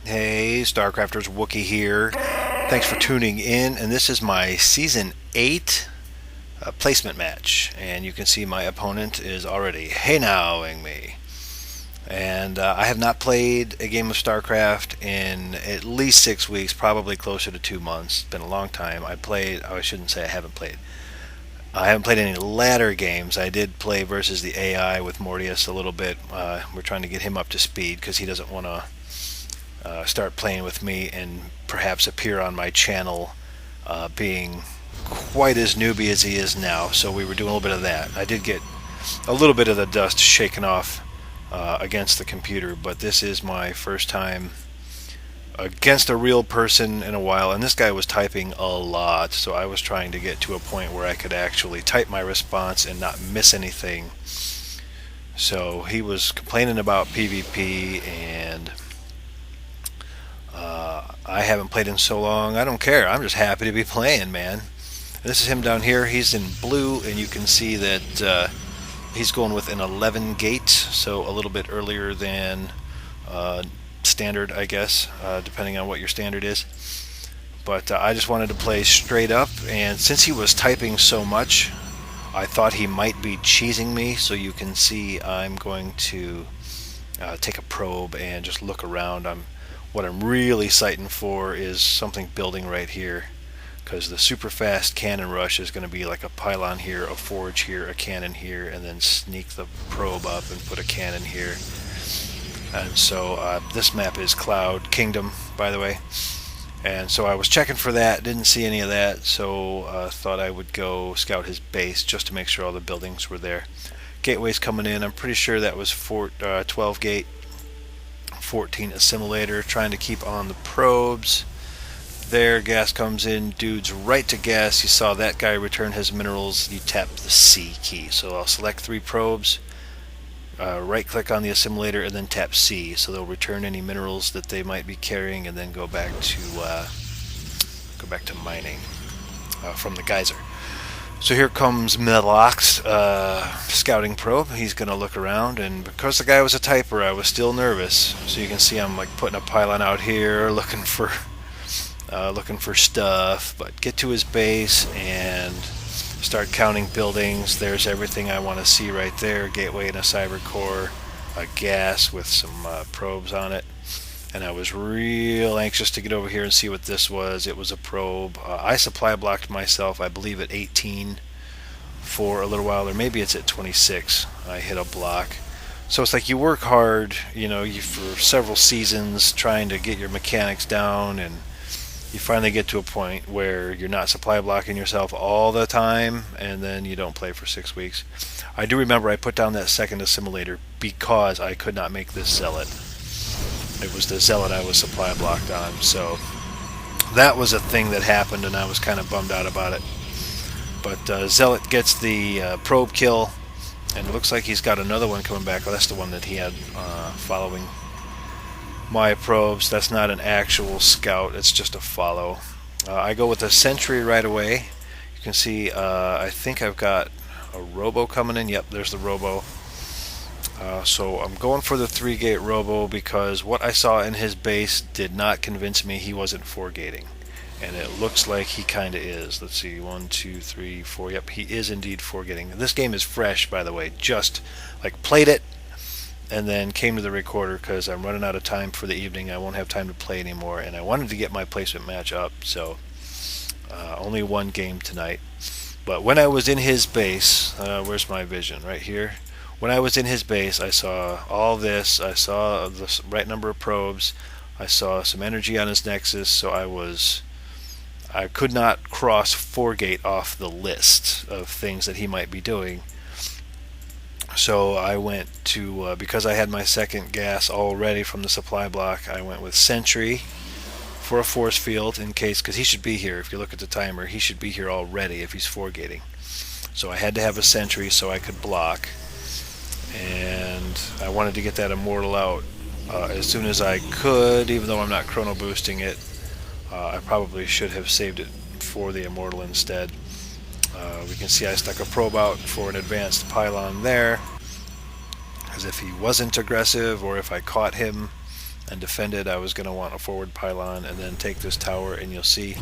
Hey, StarCrafters, Wookie here. Thanks for tuning in, and this is my Season 8 placement match. And you can see my opponent is already hey-nowing me. And I have not played a game of StarCraft in at least 6 weeks, probably closer to 2 months. It's been a long time. I shouldn't say I haven't played. I haven't played any ladder games. I did play versus the AI with Mortius a little bit. We're trying to get him up to speed because he doesn't want to start playing with me and perhaps appear on my channel being quite as newbie as he is now. So we were doing a little bit of that. I did get a little bit of the dust shaken off against the computer, but this is my first time against a real person in a while, and this guy was typing a lot, so I was trying to get to a point where I could actually type my response and not miss anything. So he was complaining about PvP, and I haven't played in so long. I don't care. I'm just happy to be playing, man. This is him down here. He's in blue, and you can see that he's going with an 11 gate, so a little bit earlier than standard, I guess, depending on what your standard is. But I just wanted to play straight up, and since he was typing so much, I thought he might be cheesing me. So you can see I'm going to take a probe and just look around. What I'm really sighting for is something building right here, because the super fast cannon rush is going to be like a pylon here, a forge here, a cannon here, and then sneak the probe up and put a cannon here. And so this map is Cloud Kingdom, by the way. And so I was checking for that, didn't see any of that, so thought I would go scout his base just to make sure all the buildings were there. Gateway's coming in. I'm pretty sure that was 12 gate, 14 assimilator, trying to keep on the probes. There, gas comes in, dude's right to gas. You saw that guy return his minerals. You tap the C key. So I'll select 3 probes, right click on the assimilator, and then tap C. So they'll return any minerals that they might be carrying, and then go back to mining from the geyser. So here comes Melox, scouting probe. He's going to look around, and because the guy was a typer, I was still nervous. So you can see I'm like putting a pylon out here, looking for stuff. But get to his base and start counting buildings. There's everything I want to see right there. Gateway and a cyber core, a gas with some probes on it. And I was real anxious to get over here and see what this was. It was a probe. I supply blocked myself, I believe, at 18 for a little while, or maybe it's at 26. I hit a block. So it's like you work hard, for several seasons trying to get your mechanics down, and you finally get to a point where you're not supply blocking yourself all the time, and then you don't play for 6 weeks. I do remember I put down that second assimilator because I could not make this zealot. It was the zealot I was supply blocked on, so that was a thing that happened, and I was kind of bummed out about it. But zealot gets the probe kill, and it looks like he's got another one coming back. Oh, that's the one that he had following my probes. That's not an actual scout, it's just a follow. I go with a sentry right away. You can see I think I've got a robo coming in. Yep, there's the robo. So I'm going for the 3-gate robo because what I saw in his base did not convince me he wasn't 4-gating. And it looks like he kind of is. Let's see, 1, 2, 3, 4. Yep, he is indeed 4-gating. This game is fresh, by the way. Just played it and then came to the recorder because I'm running out of time for the evening. I won't have time to play anymore, and I wanted to get my placement match up, so only one game tonight. But when I was in his base, where's my vision? Right here. When I was in his base, I saw all this. I saw the right number of probes. I saw some energy on his nexus, so I could not cross 4-gate off the list of things that he might be doing. So I went to, because I had my second gas already from the supply block, I went with Sentry for a force field in case, because he should be here. If you look at the timer, he should be here already if he's 4-gating. So I had to have a Sentry so I could block. And I wanted to get that immortal out as soon as I could, even though I'm not chrono boosting it. I probably should have saved it for the immortal instead. We can see I stuck a probe out for an advanced pylon there, as if he wasn't aggressive, or if I caught him and defend it, I was going to want a forward pylon and then take this tower, and you'll see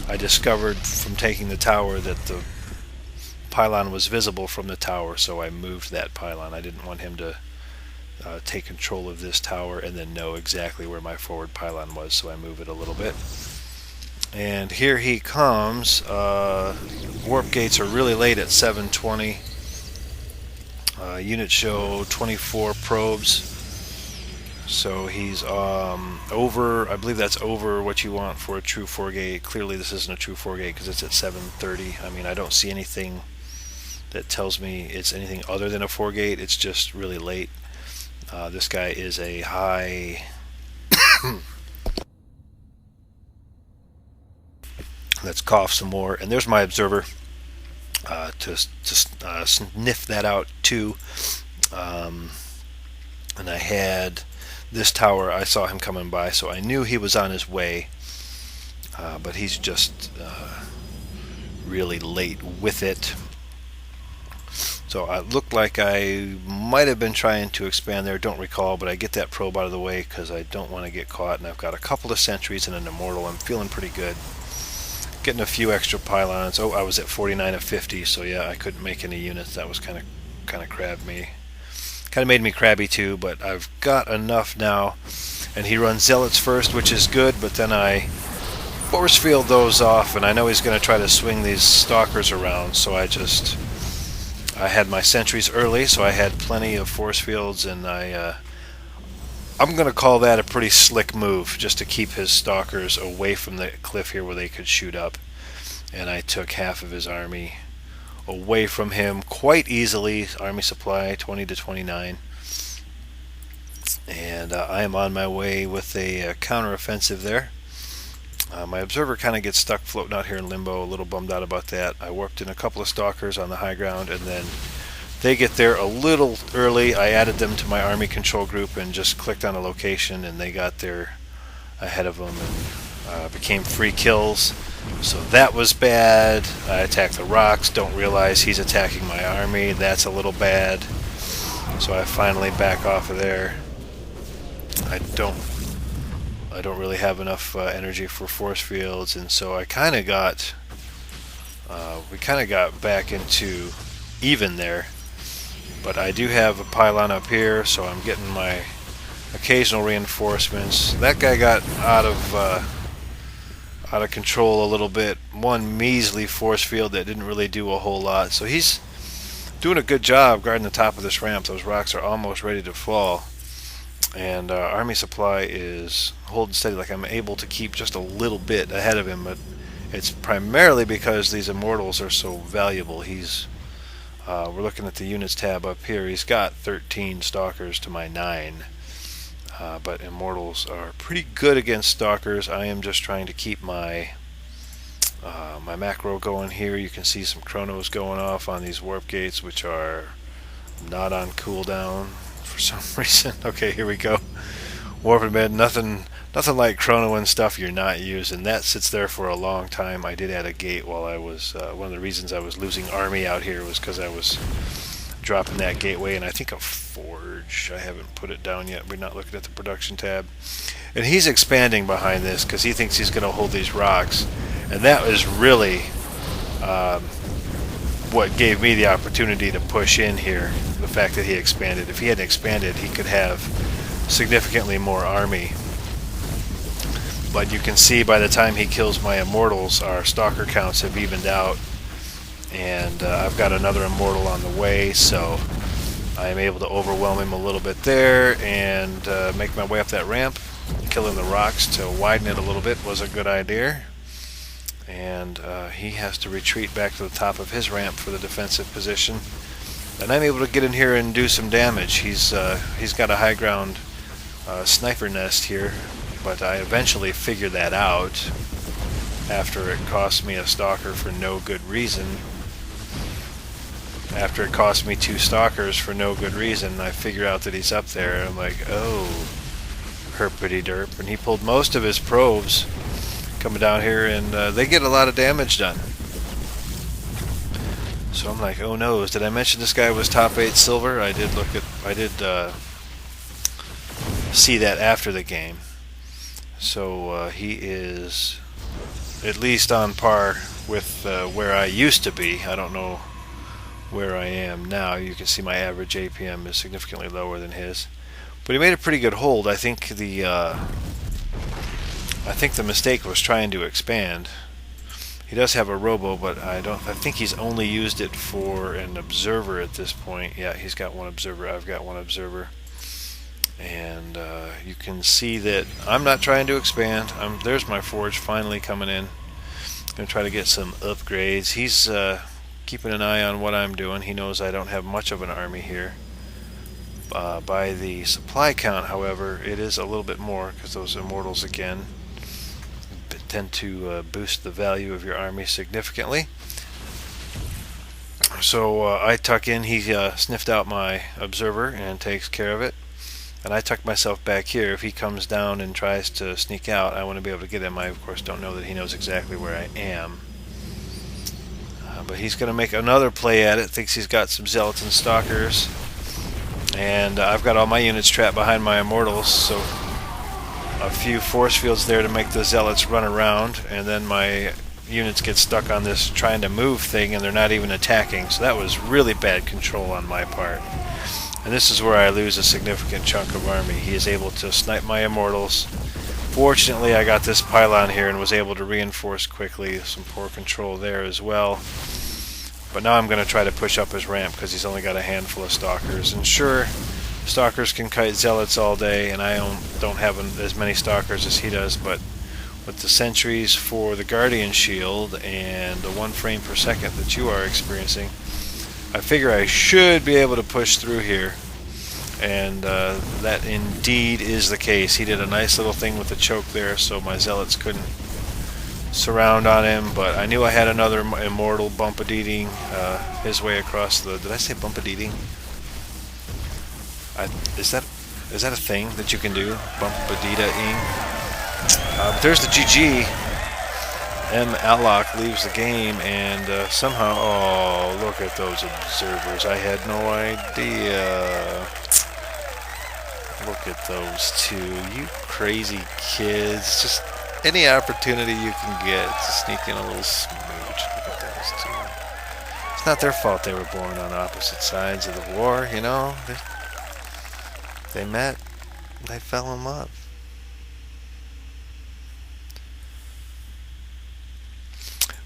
I discovered from taking the tower that the pylon was visible from the tower, so I moved that pylon. I didn't want him to take control of this tower and then know exactly where my forward pylon was, so I move it a little bit. And here he comes. Warp gates are really late at 7:20. Units show 24 probes. So he's over, I believe that's over what you want for a true 4-gate. Clearly this isn't a true 4-gate because it's at 7:30. I mean, I don't see anything that tells me it's anything other than a 4-gate. It's just really late. This guy is a high... Let's cough some more. And there's my observer to sniff that out too. And I had this tower, I saw him coming by, so I knew he was on his way. But he's just really late with it. So it looked like I might have been trying to expand there, don't recall, but I get that probe out of the way because I don't want to get caught, and I've got a couple of sentries and an immortal. I'm feeling pretty good. Getting a few extra pylons. Oh, I was at 49 of 50, so yeah, I couldn't make any units. That was kind of crabbed me. Kind of made me crabby too, but I've got enough now. And he runs zealots first, which is good, but then I force field those off, and I know he's going to try to swing these stalkers around, so I had my sentries early, so I had plenty of force fields, and I'm going to call that a pretty slick move, just to keep his stalkers away from the cliff here where they could shoot up. And I took half of his army away from him quite easily. Army supply 20 to 29. And I am on my way with a counteroffensive there. My observer kind of gets stuck floating out here in limbo, a little bummed out about that. I warped in a couple of stalkers on the high ground, and then they get there a little early. I added them to my army control group and just clicked on a location, and they got there ahead of them and became free kills. So that was bad. I attack the rocks, don't realize he's attacking my army. That's a little bad. So I finally back off of there. I don't really have enough energy for force fields, and so I kind of got we kind of got back into even there. But I do have a pylon up here, so I'm getting my occasional reinforcements. That guy got out of control a little bit. One measly force field that didn't really do a whole lot. So he's doing a good job guarding the top of this ramp. Those rocks are almost ready to fall. And army supply is holding steady. Like I'm able to keep just a little bit ahead of him, but it's primarily because these immortals are so valuable. We're looking at the units tab up here. He's got 13 stalkers to my 9. But immortals are pretty good against stalkers. I am just trying to keep my my macro going here. You can see some chronos going off on these warp gates, which are not on cooldown for some reason. Okay, here we go. Warp embed, nothing like chrono and stuff you're not using. That sits there for a long time. I did add a gate while I was one of the reasons I was losing army out here was because I was dropping that gateway, and I think a forge. I haven't put it down yet. We're not looking at the production tab. And he's expanding behind this because he thinks he's going to hold these rocks. And that was really what gave me the opportunity to push in here, the fact that he expanded. If he hadn't expanded, he could have significantly more army. But you can see by the time he kills my immortals, our stalker counts have evened out. And I've got another immortal on the way, so I am able to overwhelm him a little bit there and make my way up that ramp. Killing the rocks to widen it a little bit was a good idea. And he has to retreat back to the top of his ramp for the defensive position. And I'm able to get in here and do some damage. He's got a high ground sniper nest here, but I eventually figured that out after it cost me a stalker for no good reason. After it cost me 2 stalkers for no good reason, I figure out that he's up there, and I'm like, oh, herpity derp. And he pulled most of his probes coming down here, and they get a lot of damage done. So I'm like, oh no, did I mention this guy was top 8 silver? I did see that after the game. So he is at least on par with where I used to be. I don't know where I am now. You can see my average APM is significantly lower than his. But he made a pretty good hold. I think the mistake was trying to expand. He does have a robo, but I think he's only used it for an observer at this point. Yeah, he's got one observer. I've got one observer. And you can see that I'm not trying to expand. There's my forge finally coming in. Going to try to get some upgrades. He's keeping an eye on what I'm doing. He knows I don't have much of an army here. By the supply count, however, it is a little bit more, because those immortals again tend to boost the value of your army significantly. So I tuck in. He sniffed out my observer and takes care of it. And I tuck myself back here. If he comes down and tries to sneak out, I want to be able to get him. I, of course, don't know that he knows exactly where I am. But he's going to make another play at it. Thinks he's got some zealots and stalkers. And I've got all my units trapped behind my immortals, so a few force fields there to make the zealots run around, and then my units get stuck on this trying to move thing, and they're not even attacking. So that was really bad control on my part. And this is where I lose a significant chunk of army. He is able to snipe my immortals. Fortunately, I got this pylon here and was able to reinforce quickly. Some poor control there as well. But now I'm going to try to push up his ramp because he's only got a handful of stalkers. And sure, stalkers can kite zealots all day, and I don't have as many stalkers as he does, but with the sentries for the Guardian Shield and the 1 frame per second that you are experiencing, I figure I should be able to push through here. And that indeed is the case. He did a nice little thing with the choke there, so my zealots couldn't surround on him, but I knew I had another immortal bumpadiding his way across the... Did I say bumpadiding? Is that a thing that you can do? Bumpadida-ing? There's the GG. M. Alloc leaves the game, and somehow... Oh, look at those observers. I had no idea. Look at those two. You crazy kids. Just... any opportunity you can get to sneak in a little smooch. Look at those two. It's not their fault they were born on opposite sides of the war, you know. They met. They fell in love.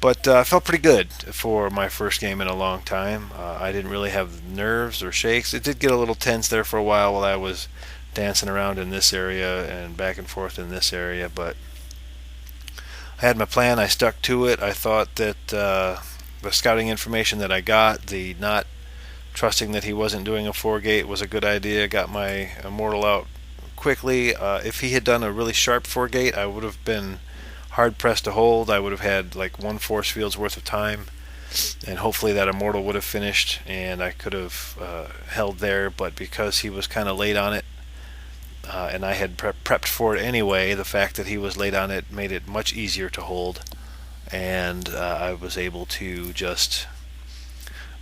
But I felt pretty good for my first game in a long time. I didn't really have nerves or shakes. It did get a little tense there for a while I was dancing around in this area and back and forth in this area, but I had my plan. I stuck to it. I thought that the scouting information that I got, the not trusting that he wasn't doing a 4-gate, was a good idea. Got my immortal out quickly. If he had done a really sharp 4-gate, I would have been hard pressed to hold. I would have had like 1 force field's worth of time, and hopefully that immortal would have finished and I could have held there. But because he was kind of late on it, and I had prepped for it anyway, the fact that he was late on it made it much easier to hold, and I was able to just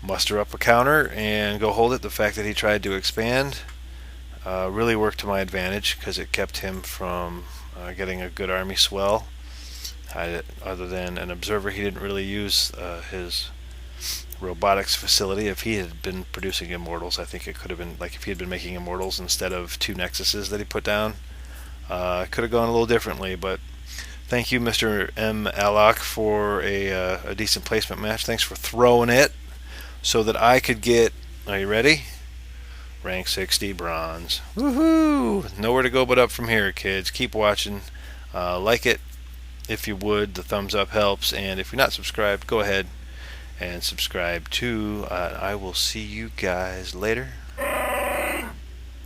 muster up a counter and go hold it. The fact that he tried to expand really worked to my advantage because it kept him from getting a good army swell. Other than an observer, he didn't really use his robotics facility. If he had been producing immortals, I think it could have been, like if he had been making immortals instead of 2 nexuses that he put down, it could have gone a little differently. But thank you, Mr. M. Alloc, for a decent placement match. Thanks for throwing it so that I could get, are you ready? Rank 60 bronze. Woohoo! Nowhere to go but up from here, kids. Keep watching. Like it if you would. The thumbs up helps. And if you're not subscribed, go ahead and subscribe too. I will see you guys later.